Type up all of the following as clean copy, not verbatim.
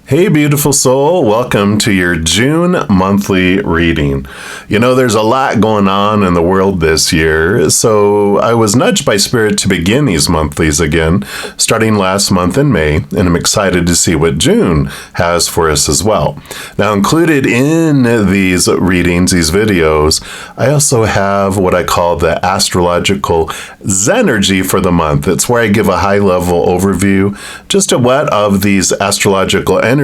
Hey, beautiful soul. Welcome to your June monthly reading. You know, there's a lot going on in the world this year, so I was nudged by Spirit to begin these monthlies again, starting last month in May, and I'm excited to see what June has for us as well. Now, included in these readings, these videos, I also have what I call the Astrological Zen-ergy for the month. It's where I give a high-level overview just to what of these astrological energies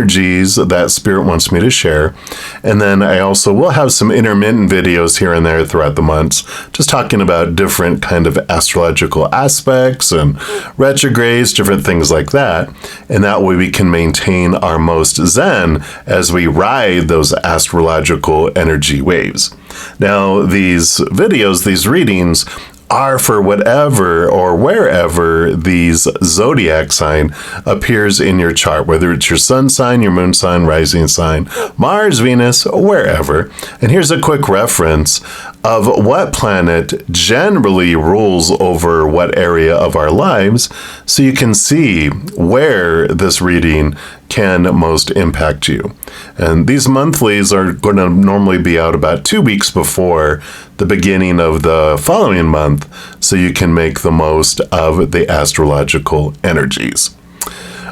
that Spirit wants me to share. And then I also will have some intermittent videos here and there throughout the months, just talking about different kind of astrological aspects and retrogrades, different things like that. And that way we can maintain our most zen as we ride those astrological energy waves. Now, these videos, these readings, are for whatever or wherever these zodiac sign appears in your chart, whether it's your sun sign, your moon sign, rising sign, Mars, Venus, wherever. And here's a quick reference of what planet generally rules over what area of our lives, so you can see where this reading can most impact you. And these monthlies are going to normally be out about 2 weeks before the beginning of the following month, so you can make the most of the astrological energies.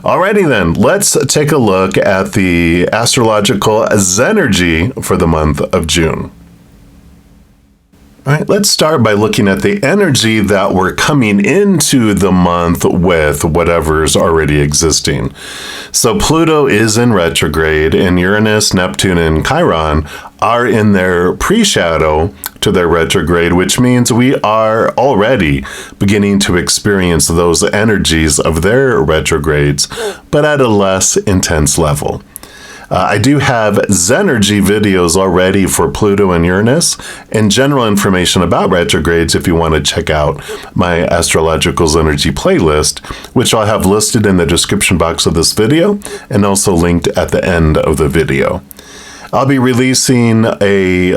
Alrighty then, let's take a look at the Astrological Zen-ergy for the month of June. All right, let's start by looking at the energy that we're coming into the month with, whatever's already existing. So Pluto is in retrograde, and Uranus, Neptune, and Chiron are in their pre-shadow to their retrograde, which means we are already beginning to experience those energies of their retrogrades, but at a less intense level. I do have Zen-ergy videos already for Pluto and Uranus, and general information about retrogrades if you want to check out my Astrological Zen-ergy playlist, which I'll have listed in the description box of this video and also linked at the end of the video. I'll be releasing a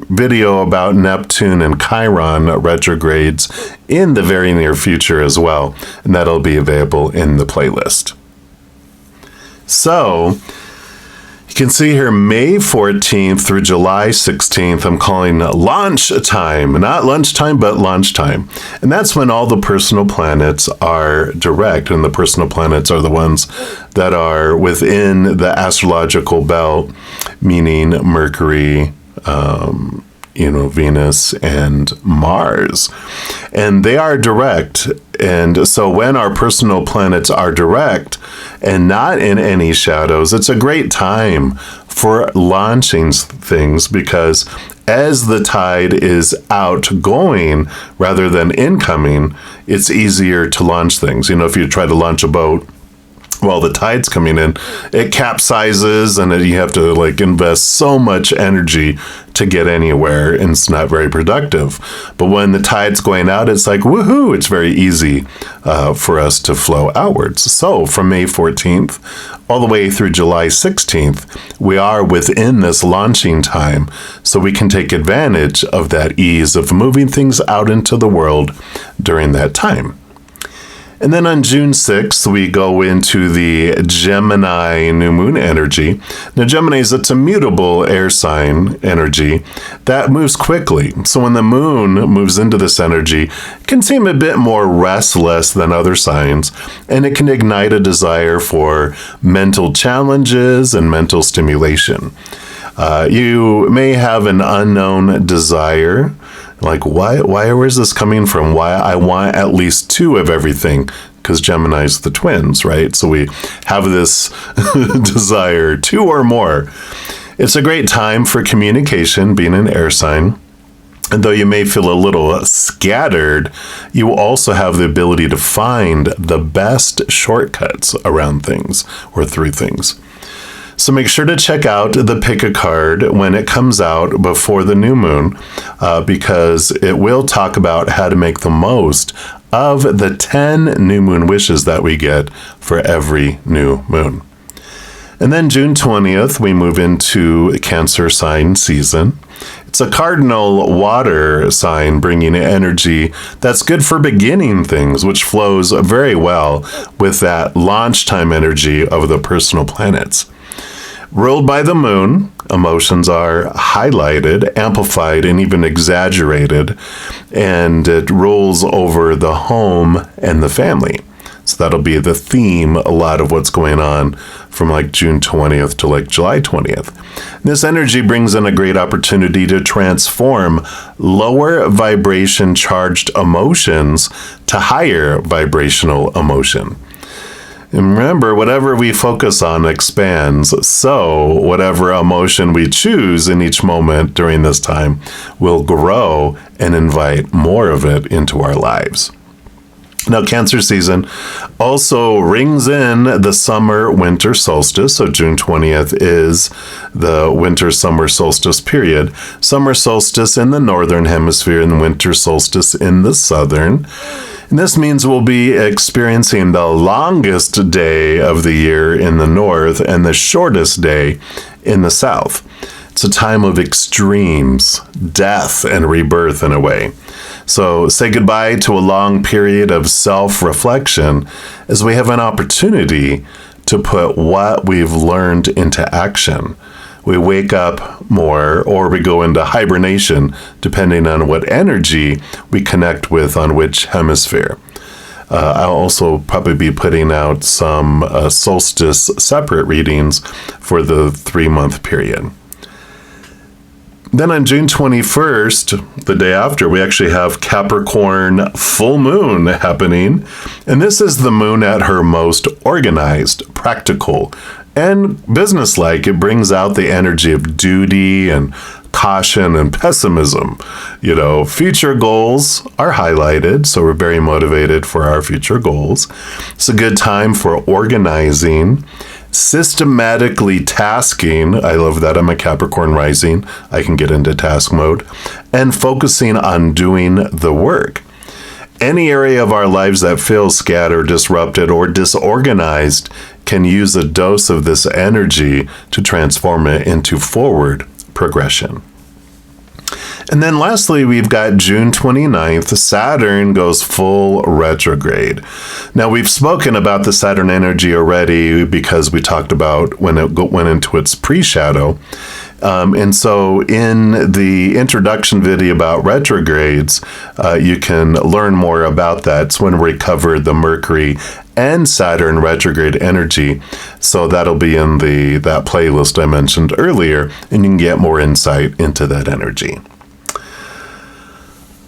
video about Neptune and Chiron retrogrades in the very near future as well, and that'll be available in the playlist. So, you can see here May 14th through July 16th, I'm calling launch time. Not lunchtime, but launch time. And that's when all the personal planets are direct, and the personal planets are the ones that are within the astrological belt, meaning Mercury, Venus and Mars. And they are direct. And so when our personal planets are direct and not in any shadows, it's a great time for launching things, because as the tide is outgoing rather than incoming, it's easier to launch things. If you try to launch a boat while the tide's coming in, it capsizes and you have to invest so much energy to get anywhere, and it's not very productive. But when the tide's going out, it's like, woohoo, it's very easy for us to flow outwards. So from May 14th all the way through July 16th, we are within this launching time, so we can take advantage of that ease of moving things out into the world during that time. And then on June 6th, we go into the Gemini new moon energy. Now, Gemini's, it's a mutable air sign energy that moves quickly. So when the moon moves into this energy, it can seem a bit more restless than other signs, and it can ignite a desire for mental challenges and mental stimulation. You may have an unknown desire, like where is this coming from? Why I want at least 2 of everything, because Gemini's the twins, right? So we have this desire, 2 or more. It's a great time for communication, being an air sign. And though you may feel a little scattered, you also have the ability to find the best shortcuts around things or through things. So make sure to check out the Pick a Card when it comes out before the new moon, because it will talk about how to make the most of the 10 new moon wishes that we get for every new moon. And then June 20th, we move into Cancer sign season. It's It's a cardinal water sign, bringing energy that's good for beginning things, which flows very well with that launch time energy of the personal planets. Ruled by the moon, emotions are highlighted, amplified, and even exaggerated, and it rules over the home and the family. So that'll be the theme, a lot of what's going on from like June 20th to like July 20th. This energy brings in a great opportunity to transform lower vibration charged emotions to higher vibrational emotion. And remember, whatever we focus on expands, so whatever emotion we choose in each moment during this time will grow and invite more of it into our lives. Now, Cancer season also rings in the summer-winter solstice. So June 20th is the winter-summer solstice period. Summer solstice in the northern hemisphere and winter solstice in the southern. And this means we'll be experiencing the longest day of the year in the north and the shortest day in the south. It's a time of extremes, death, and rebirth in a way. So say goodbye to a long period of self-reflection as we have an opportunity to put what we've learned into action. We wake up more or we go into hibernation, depending on what energy we connect with on which hemisphere. I'll also probably be putting out some solstice separate readings for the 3-month period. Then on June 21st, the day after, we actually have Capricorn full moon happening. And this is the moon at her most organized, practical, and businesslike. It brings out the energy of duty and caution and pessimism. You know, future goals are highlighted, so we're very motivated for our future goals. It's a good time for organizing, systematically tasking. I love that. I'm a Capricorn rising. I can get into task mode. And focusing on doing the work. Any area of our lives that feels scattered, disrupted, or disorganized can use a dose of this energy to transform it into forward progression. And then lastly, we've got June 29th, Saturn goes full retrograde. Now, we've spoken about the Saturn energy already because we talked about when it went into its pre-shadow. And so in the introduction video about retrogrades, you can learn more about that. It's when we cover the Mercury and Saturn retrograde energy. So that'll be in that playlist I mentioned earlier, and you can get more insight into that energy.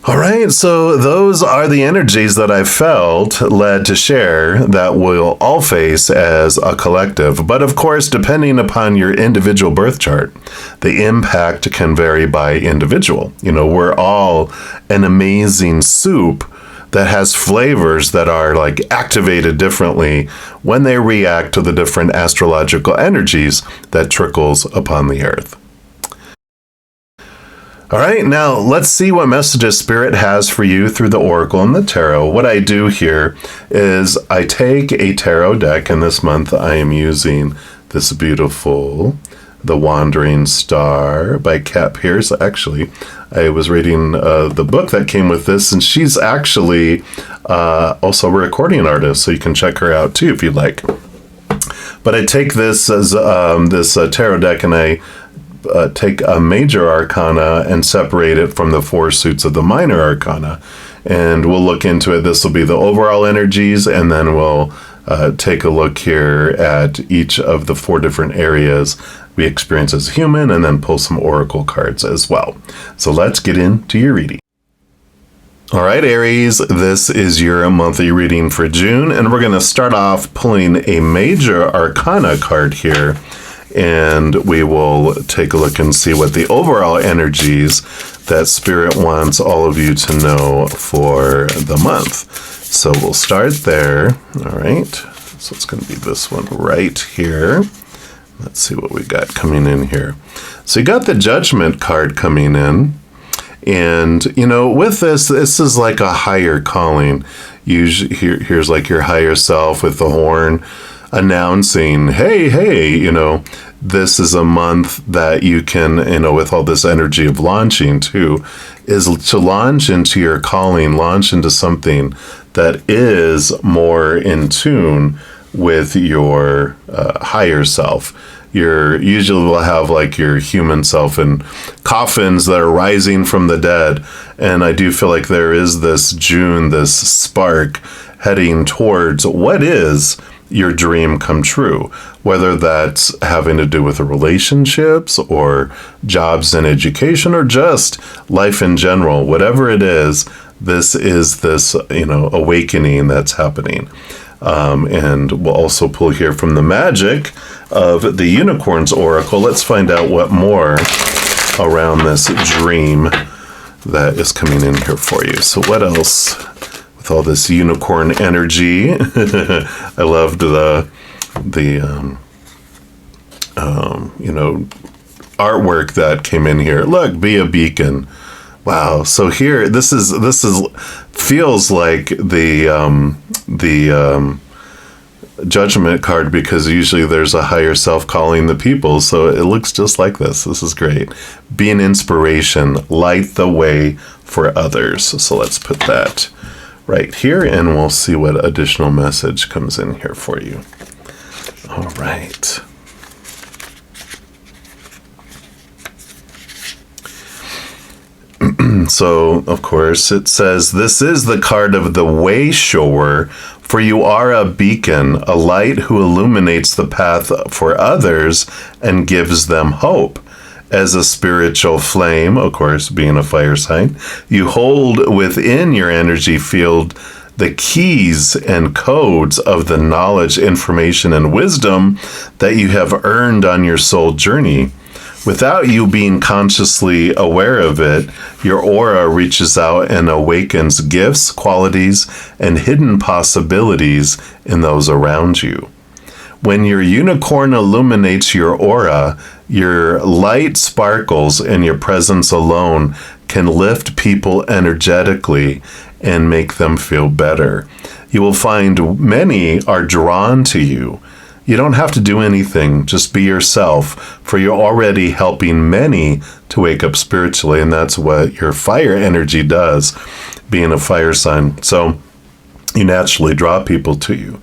All right, so those are the energies that I felt led to share that we'll all face as a collective. But of course, depending upon your individual birth chart, the impact can vary by individual. You know, we're all an amazing soup that has flavors that are like activated differently when they react to the different astrological energies that trickles upon the earth. All right, now let's see what messages Spirit has for you through the Oracle and the Tarot. What I do here is I take a tarot deck, and this month I am using this beautiful The Wandering Star by Kat Pierce. Actually, I was reading the book that came with this, and she's actually also a recording artist, so you can check her out too if you'd like. But I take this as this tarot deck, and I take a major arcana and separate it from the 4 suits of the minor arcana. And we'll look into it. This will be the overall energies, and then we'll take a look here at each of the 4 different areas we experience as human, and then pull some oracle cards as well. So let's get into your reading. All right, Aries, this is your monthly reading for June, and we're going to start off pulling a major arcana card here. And we will take a look and see what the overall energies that Spirit wants all of you to know for the month. So we'll start there. All right. So it's going to be this one right here. Let's see what we got coming in here. So you got the Judgment card coming in. And, you know, with this is like a higher calling. Usually, here's like your higher self with the horn. announcing, hey, this is a month that you can, with all this energy of launching too, is to launch into your calling, launch into something that is more in tune with your higher self. Usually will have like your human self in coffins that are rising from the dead. And I do feel like there is this June, this spark heading towards what is your dream come true, whether that's having to do with relationships or jobs and education or just life in general, whatever it is, this is this, awakening that's happening. And we'll also pull here from the magic of the Unicorn's Oracle. Let's find out what more around this dream that is coming in here for you. So what else with all this unicorn energy? I loved the artwork that came in here. Look, be a beacon. Wow. So here, this is feels like the judgment card, because usually there's a higher self calling the people. So it looks just like this. This is great. Be an inspiration, light the way for others. So let's put that right here and we'll see what additional message comes in here for you. All right. So, of course, it says, this is the card of the way shower, for you are a beacon, a light who illuminates the path for others and gives them hope. As a spiritual flame, of course, being a fire sign, you hold within your energy field the keys and codes of the knowledge, information, and wisdom that you have earned on your soul journey. Without you being consciously aware of it, your aura reaches out and awakens gifts, qualities, and hidden possibilities in those around you. When your unicorn illuminates your aura, your light sparkles, and your presence alone can lift people energetically and make them feel better. You will find many are drawn to you. You don't have to do anything, just be yourself, for you're already helping many to wake up spiritually, and that's what your fire energy does, being a fire sign. So you naturally draw people to you.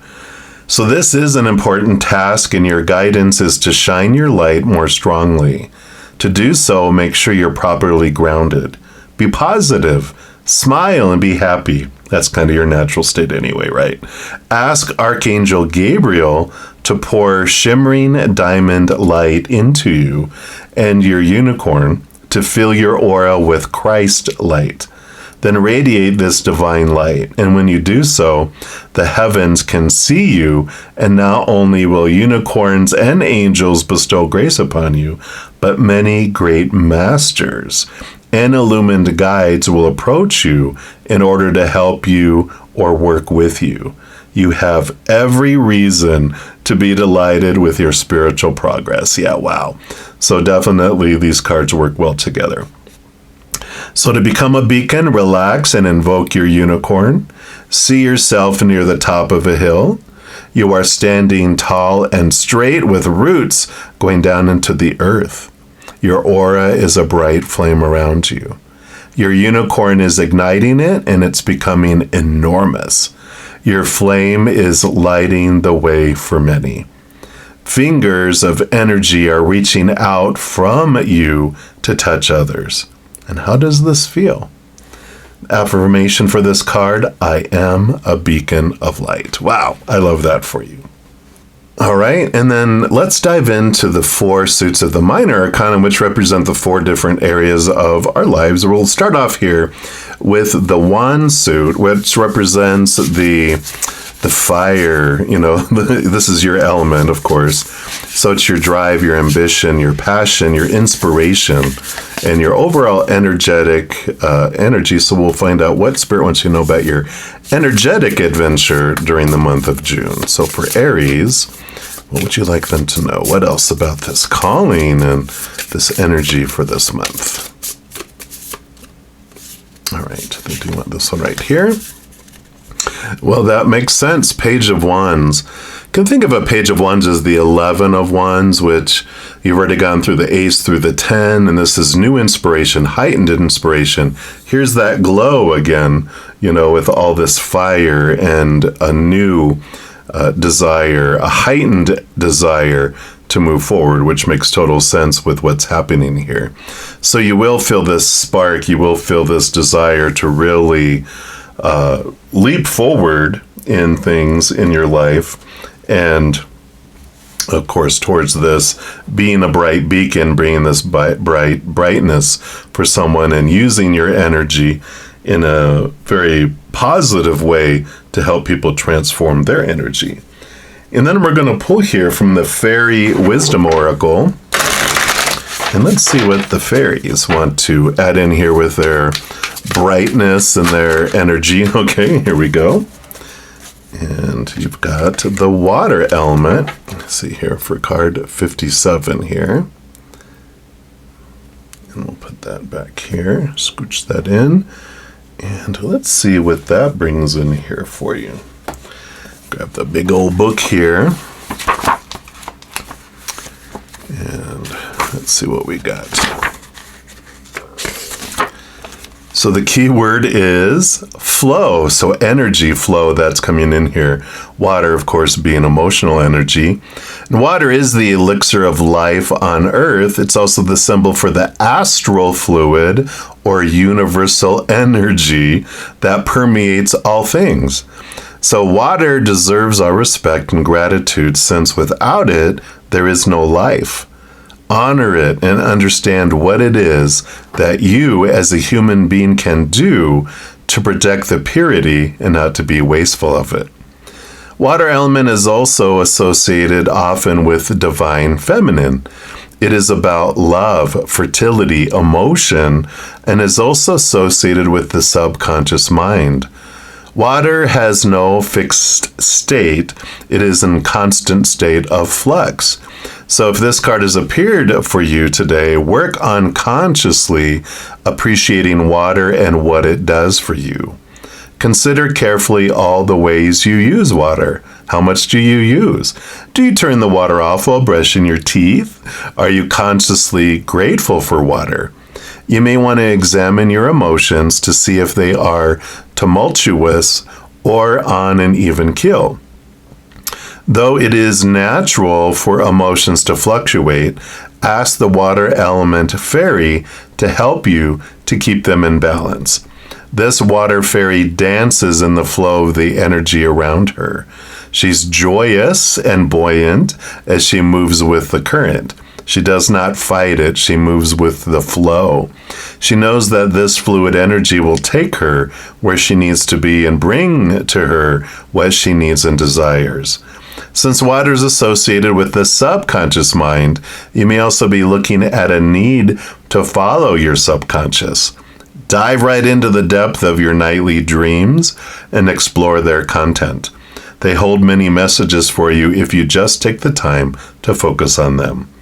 So this is an important task, and your guidance is to shine your light more strongly. To do so, make sure you're properly grounded. Be positive, smile, and be happy. That's kind of your natural state anyway, right? Ask Archangel Gabriel to pour shimmering diamond light into you and your unicorn to fill your aura with Christ light. Then radiate this divine light. And when you do so, the heavens can see you, and not only will unicorns and angels bestow grace upon you, but many great masters and illumined guides will approach you in order to help you or work with you. You have every reason to be delighted with your spiritual progress. Yeah, wow. So definitely these cards work well together. So to become a beacon, relax and invoke your unicorn. See yourself near the top of a hill. You are standing tall and straight with roots going down into the earth. Your aura is a bright flame around you. Your unicorn is igniting it, and it's becoming enormous. Your flame is lighting the way for many. Fingers of energy are reaching out from you to touch others. And how does this feel? Affirmation for this card: I am a beacon of light. Wow, I love that for you. All right, and then let's dive into the 4 suits of the minor arcana, which represent the 4 different areas of our lives. We'll start off here with the wand suit, which represents the fire. This is your element, of course. So it's your drive, your ambition, your passion, your inspiration, and your overall energetic energy. So we'll find out what Spirit wants you to know about your energetic adventure during the month of June. So for Aries, what would you like them to know? What else about this calling and this energy for this month? All right, they do want this one right here. Well, that makes sense. Page of Wands. You can think of a Page of Wands as the 11 of Wands, which you've already gone through the Ace through the 10, and this is new inspiration, heightened inspiration. Here's that glow again, with all this fire and a new desire, a heightened desire to move forward, which makes total sense with what's happening here. So you will feel this spark, you will feel this desire to really leap forward in things in your life, and of course towards this being a bright beacon, bringing this brightness for someone and using your energy in a very positive way to help people transform their energy. And then we're going to pull here from the Fairy Wisdom Oracle, and let's see what the fairies want to add in here with their brightness and their energy. Okay, here we go. And you've got the water element. Let's see here for card 57 here. And we'll put that back here, scooch that in. And let's see what that brings in here for you. Grab the big old book here. And let's see what we got. So the key word is flow. So energy flow, that's coming in here. Water, of course, being emotional energy. And water is the elixir of life on Earth. It's also the symbol for the astral fluid or universal energy that permeates all things. So water deserves our respect and gratitude, since without it, there is no life. Honor it and understand what it is that you as a human being can do to protect the purity and not to be wasteful of it. Water element is also associated often with divine feminine. It is about love, fertility, emotion, and is also associated with the subconscious mind. Water has no fixed state. It is in constant state of flux. So if this card has appeared for you today, work on consciously appreciating water and what it does for you. Consider carefully all the ways you use water. How much do you use? Do you turn the water off while brushing your teeth? Are you consciously grateful for water? You may want to examine your emotions to see if they are tumultuous or on an even keel. Though it is natural for emotions to fluctuate, ask the water element fairy to help you to keep them in balance. This water fairy dances in the flow of the energy around her. She's joyous and buoyant as she moves with the current. She does not fight it, she moves with the flow. She knows that this fluid energy will take her where she needs to be and bring to her what she needs and desires. Since water is associated with the subconscious mind, you may also be looking at a need to follow your subconscious. Dive right into the depth of your nightly dreams and explore their content. They hold many messages for you if you just take the time to focus on them.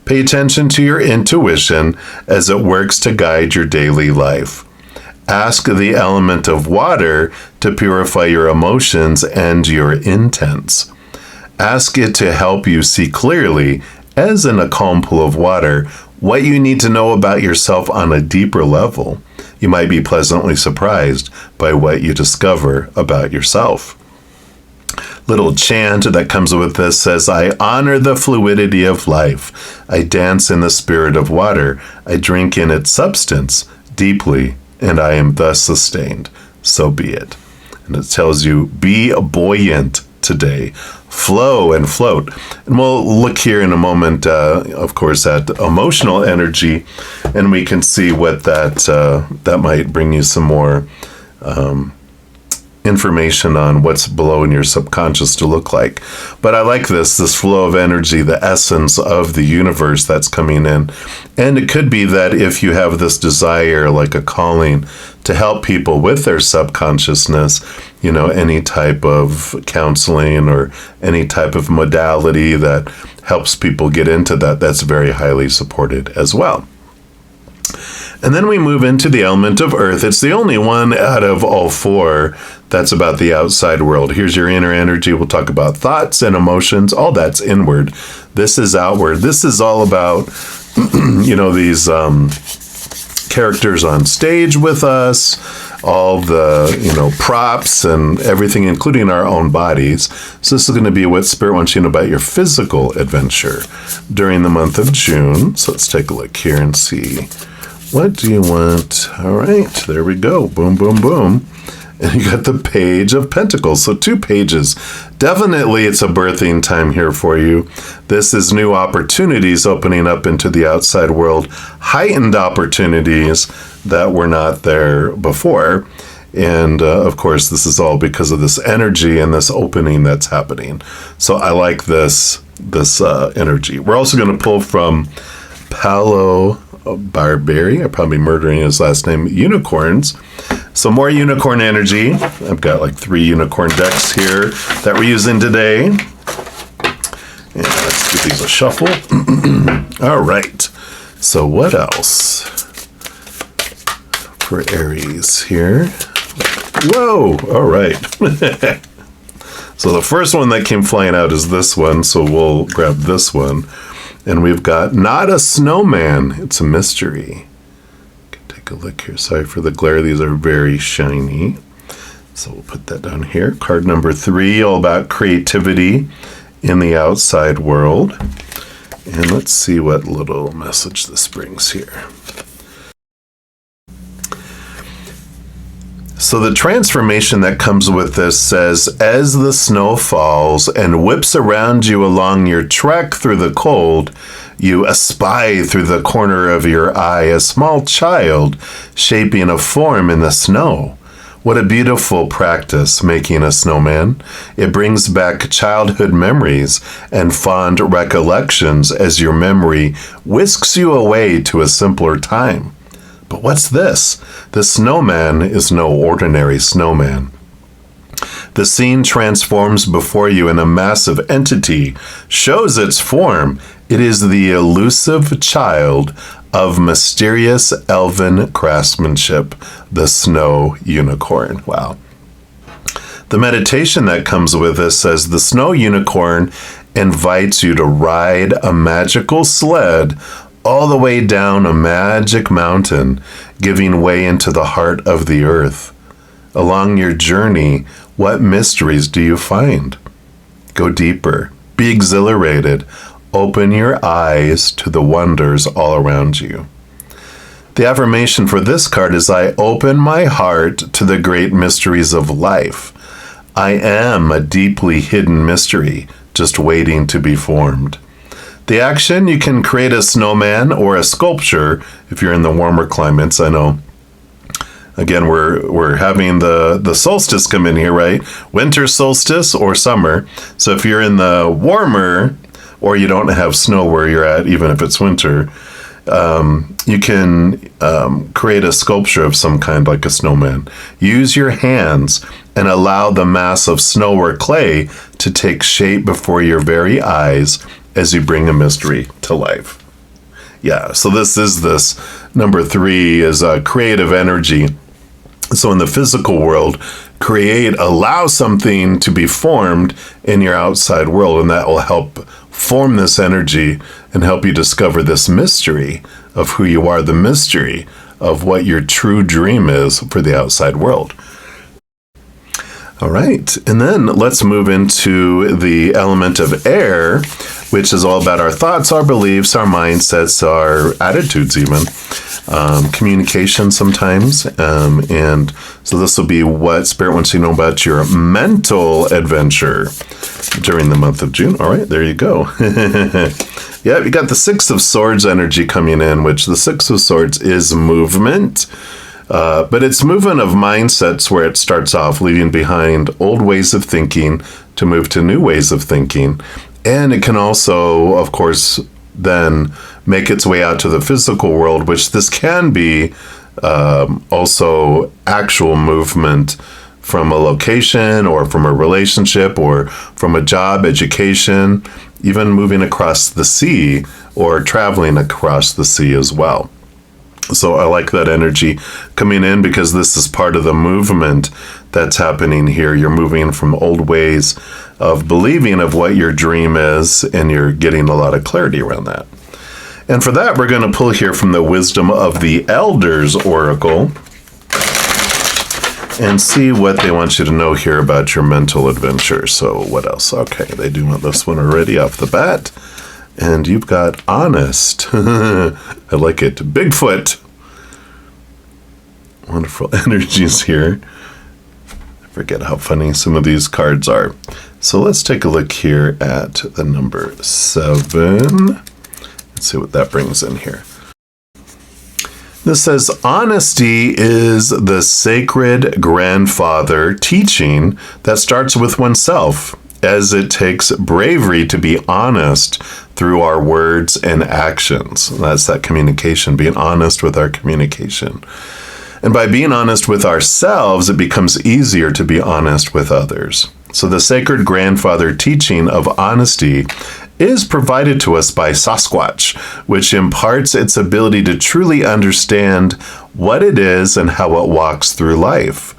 Pay attention to your intuition as it works to guide your daily life. Ask the element of water to purify your emotions and your intents. Ask it to help you see clearly, as in a calm pool of water, what you need to know about yourself on a deeper level. You might be pleasantly surprised by what you discover about yourself. Little chant that comes with this says, I honor the fluidity of life. I dance in the spirit of water. I drink in its substance deeply, and I am thus sustained. So be it. And it tells you, be buoyant today. Flow and float. And we'll look here in a moment, of course, at emotional energy, and we can see what that might bring you some more information on what's below in your subconscious to look like. But I like this flow of energy, the essence of the universe that's coming in. And it could be that if you have this desire, like a calling to help people with their subconsciousness, any type of counseling or any type of modality that helps people get into that, that's very highly supported as well. And then we move into the element of earth. It's the only one out of all four That's about the outside world. Here's your inner energy. We'll talk about thoughts and emotions. All that's inward. This is outward. This is all about, these characters on stage with us, all the, props and everything, including our own bodies. So this is going to be what Spirit wants you to know about your physical adventure during the month of June. So let's take a look here and see. What do you want? All right, there we go. Boom, boom, boom. And you got the Page of Pentacles. So 2 pages. Definitely it's a birthing time here for you. This is new opportunities opening up into the outside world. Heightened opportunities that were not there before. And of course, this is all because of this energy and this opening that's happening. So I like this energy. We're also going to pull from Paolo Barberi. I'm probably murdering his last name. Unicorns. So more unicorn energy. I've got like 3 unicorn decks here that we're using today. And let's give these a shuffle. All right. So what else for Aries here? Whoa. All right. So the first one that came flying out is this one. So we'll grab this one. And we've got Not a Snowman. It's a mystery. Take a look here. Sorry for the glare. These are very shiny. So we'll put that down here. Card number 3, all about creativity in the outside world. And let's see what little message this brings here. So the transformation that comes with this says, as the snow falls and whips around you along your trek through the cold, you espy through the corner of your eye a small child shaping a form in the snow. What a beautiful practice, making a snowman. It brings back childhood memories and fond recollections as your memory whisks you away to a simpler time. But what's this? The snowman is no ordinary snowman. The scene transforms before you in a massive entity, shows its form. It is the elusive child of mysterious elven craftsmanship, the snow unicorn. Wow. The meditation that comes with this says the snow unicorn invites you to ride a magical sled all the way down a magic mountain, giving way into the heart of the earth. Along your journey, what mysteries do you find? Go deeper, be exhilarated, open your eyes to the wonders all around you. The affirmation for this card is, I open my heart to the great mysteries of life. I am a deeply hidden mystery, just waiting to be formed. The action, you can create a snowman or a sculpture if you're in the warmer climates. I know, again, we're having the solstice come in here, right? Winter solstice or summer. So if you're in the warmer, or you don't have snow where you're at, even if it's winter, you can create a sculpture of some kind, like a snowman. Use your hands and allow the mass of snow or clay to take shape before your very eyes as you bring a mystery to life. Yeah, so this number 3 is creative energy. So in the physical world, allow something to be formed in your outside world, and that will help form this energy and help you discover this mystery of who you are, the mystery of what your true dream is for the outside world. All right, and then let's move into the element of air, which is all about our thoughts, our beliefs, our mindsets, our attitudes even, communication sometimes. And so this will be what Spirit wants you to know about your mental adventure during the month of June. All right, there you go. Yeah, you got the 6 of Swords energy coming in, which the 6 of Swords is movement. But it's movement of mindsets where it starts off leaving behind old ways of thinking to move to new ways of thinking. And it can also, of course, then make its way out to the physical world, which this can be also actual movement from a location or from a relationship or from a job, education, even moving across the sea or traveling across the sea as well. So I like that energy coming in because this is part of the movement that's happening here. You're moving from old ways of believing of what your dream is, and you're getting a lot of clarity around that. And for that, we're going to pull here from the Wisdom of the Elders Oracle and see what they want you to know here about your mental adventure. So what else? Okay, they do want this one already off the bat. And you've got honest. I like it. Bigfoot. Wonderful energies here. I forget how funny some of these cards are. So let's take a look here at the number 7. Let's see what that brings in here. This says, honesty is the sacred grandfather teaching that starts with oneself, as it takes bravery to be honest through our words and actions. That's that communication, being honest with our communication. And by being honest with ourselves, it becomes easier to be honest with others. So the sacred grandfather teaching of honesty is provided to us by Sasquatch, which imparts its ability to truly understand what it is and how it walks through life.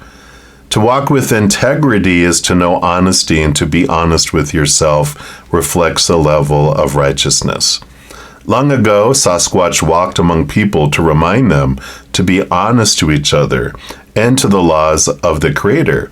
To walk with integrity is to know honesty, and to be honest with yourself reflects a level of righteousness. Long ago, Sasquatch walked among people to remind them to be honest to each other and to the laws of the Creator.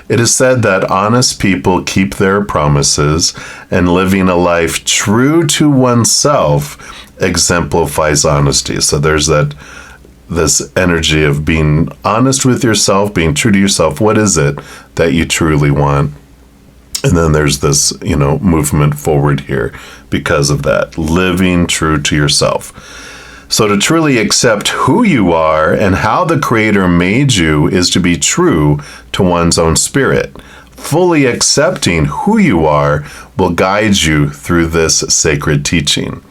It is said that honest people keep their promises, and living a life true to oneself exemplifies honesty. So there's this energy of being honest with yourself, being true to yourself. What is it that you truly want? And then there's this, movement forward here because of that, living true to yourself. So to truly accept who you are and how the Creator made you is to be true to one's own spirit. Fully accepting who you are will guide you through this sacred teaching.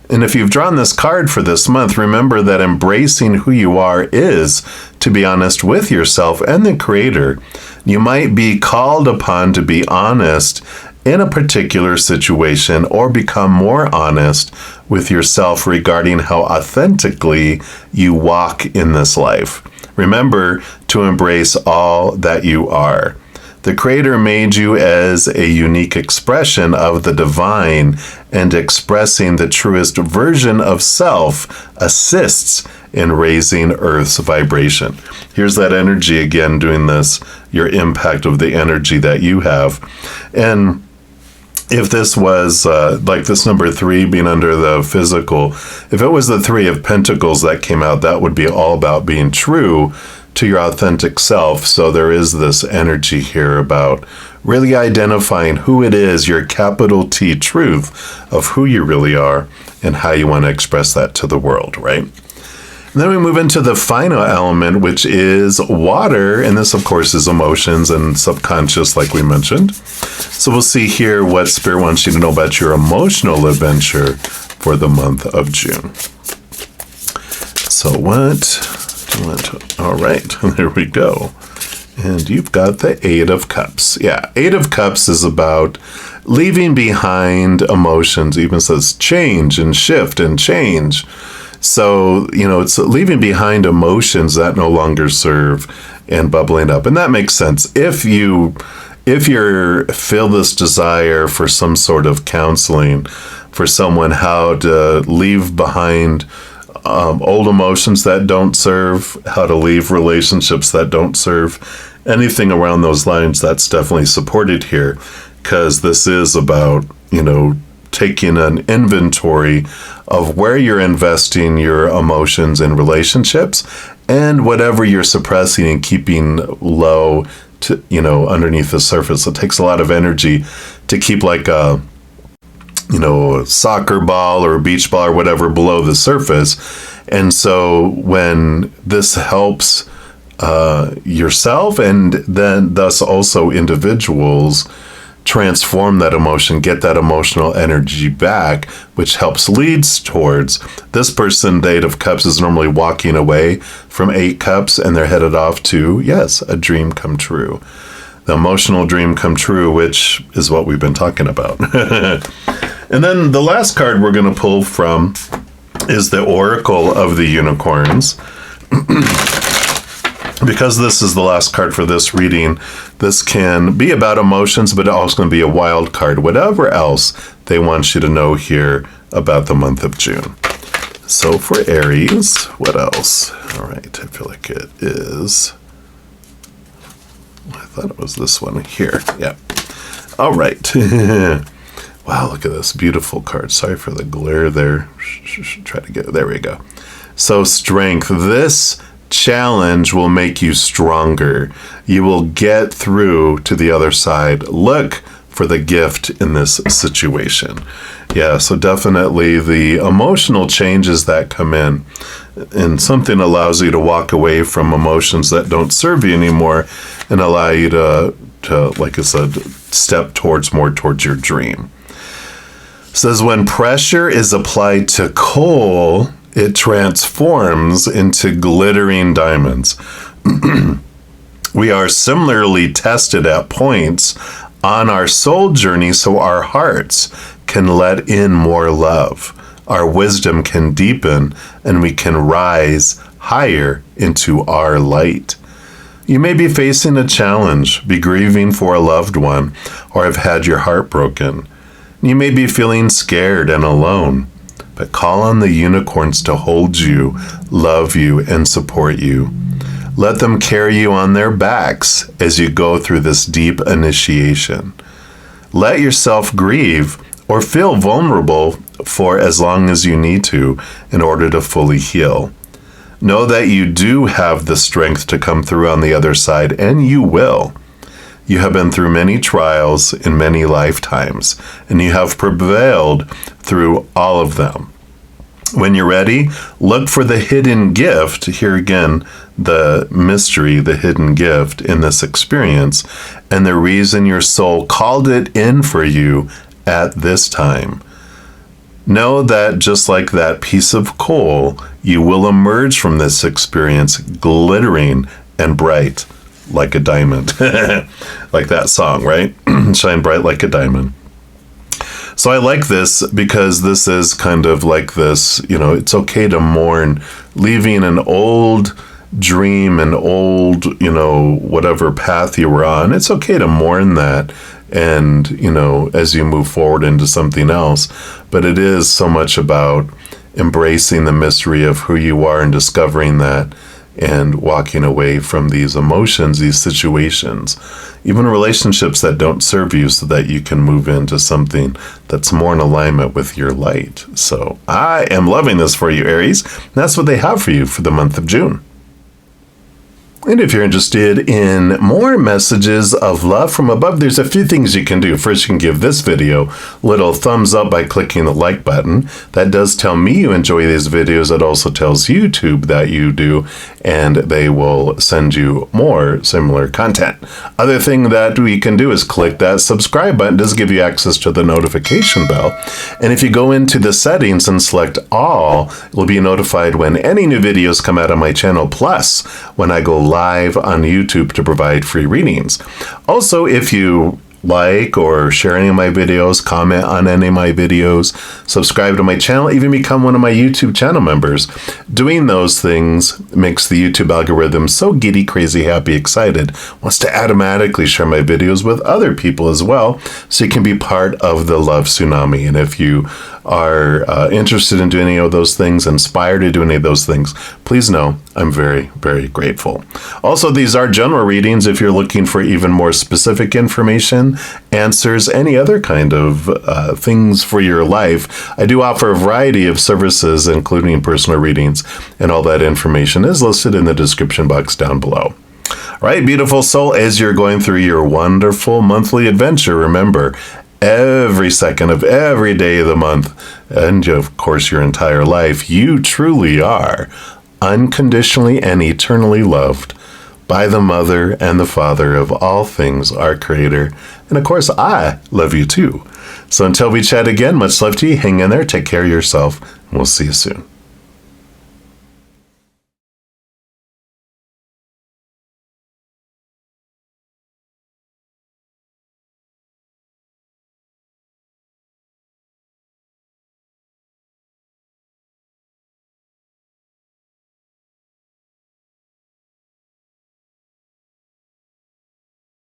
And if you've drawn this card for this month, remember that embracing who you are is to be honest with yourself and the Creator. You might be called upon to be honest in a particular situation, or become more honest with yourself regarding how authentically you walk in this life. Remember to embrace all that you are. The Creator made you as a unique expression of the divine, and expressing the truest version of self assists in raising Earth's vibration. Here's that energy again doing this, your impact of the energy that you have. And if this was like this number 3 being under the physical, if it was the 3 of Pentacles that came out, that would be all about being true to your authentic self. So there is this energy here about really identifying who it is, your capital T truth of who you really are and how you want to express that to the world, right? And then we move into the final element, which is water. And this, of course, is emotions and subconscious, like we mentioned. So we'll see here what Spirit wants you to know about your emotional adventure for the month of June. So all right, there we go. And you've got the 8 of Cups. Yeah, 8 of Cups is about leaving behind emotions. Even says change and shift and change. So, it's leaving behind emotions that no longer serve and bubbling up. And that makes sense. If you feel this desire for some sort of counseling for someone, how to leave behind old emotions that don't serve, how to leave relationships that don't serve, anything around those lines, that's definitely supported here, because this is about, taking an inventory of where you're investing your emotions in relationships and whatever you're suppressing and keeping low to, underneath the surface. It takes a lot of energy to keep like a soccer ball or a beach ball or whatever below the surface. And so when this helps yourself, and then thus also individuals, transform that emotion, get that emotional energy back, which helps leads towards this person. The 8 of Cups is normally walking away from 8 Cups, and they're headed off to, yes, a dream come true. The emotional dream come true, which is what we've been talking about. And then the last card we're going to pull from is the Oracle of the Unicorns. Because this is the last card for this reading, this can be about emotions, but also going to be a wild card. Whatever else they want you to know here about the month of June. So for Aries, what else? All right, I feel like it is. I thought it was this one here. Yeah. All right. Wow, look at this beautiful card. Sorry for the glare there. Try to get, there we go. So strength. This challenge will make you stronger. You will get through to the other side. Look for the gift in this situation. Yeah, so definitely the emotional changes that come in, and something allows you to walk away from emotions that don't serve you anymore and allow you to like I said, step more towards your dream. It says when pressure is applied to coal, it transforms into glittering diamonds. We are similarly tested at points on our soul journey so our hearts can let in more love. Our wisdom can deepen and we can rise higher into our light. You may be facing a challenge, be grieving for a loved one, or have had your heart broken. You may be feeling scared and alone. But call on the unicorns to hold you, love you, and support you. Let them carry you on their backs as you go through this deep initiation. Let yourself grieve or feel vulnerable for as long as you need to in order to fully heal. Know that you do have the strength to come through on the other side, and you will. You have been through many trials in many lifetimes, and you have prevailed through all of them. When you're ready, look for the hidden gift. Here again, the mystery, the hidden gift in this experience, and the reason your soul called it in for you at this time. Know that just like that piece of coal, you will emerge from this experience glittering and bright like a diamond. Like that song, right? Shine bright like a diamond. So I like this because this is kind of like this, it's okay to mourn leaving an old dream, an old, whatever path you were on. It's okay to mourn that and, as you move forward into something else. But it is so much about embracing the mystery of who you are and discovering that, and walking away from these emotions, these situations, even relationships that don't serve you, so that you can move into something that's more in alignment with your light. So I am loving this for you, Aries. That's what they have for you for the month of June. And if you're interested in more messages of love from above, there's a few things you can do. First, you can give this video a little thumbs up by clicking the like button. That does tell me you enjoy these videos. It also tells YouTube that you do, and they will send you more similar content. Other thing that we can do is click that subscribe button. It does give you access to the notification bell. And if you go into the settings and select all, you'll be notified when any new videos come out on my channel, plus when I go live on YouTube to provide free readings. Also, if you like or share any of my videos, comment on any of my videos, subscribe to my channel, even become one of my YouTube channel members. Doing those things makes the YouTube algorithm so giddy, crazy, happy, excited, wants to automatically share my videos with other people as well, so you can be part of the love tsunami. And if you are interested in doing any of those things, inspired to do any of those things, please know I'm very, very grateful. Also, these are general readings. If you're looking for even more specific information, answers, any other kind of things for your life, I do offer a variety of services, including personal readings, and all that information is listed in the description box down below. All right, beautiful soul, as you're going through your wonderful monthly adventure, remember, every second of every day of the month, and of course your entire life, you truly are unconditionally and eternally loved by the Mother and the Father of all things, our Creator. And of course, I love you too. So until we chat again, much love to you. Hang in there, take care of yourself, and we'll see you soon.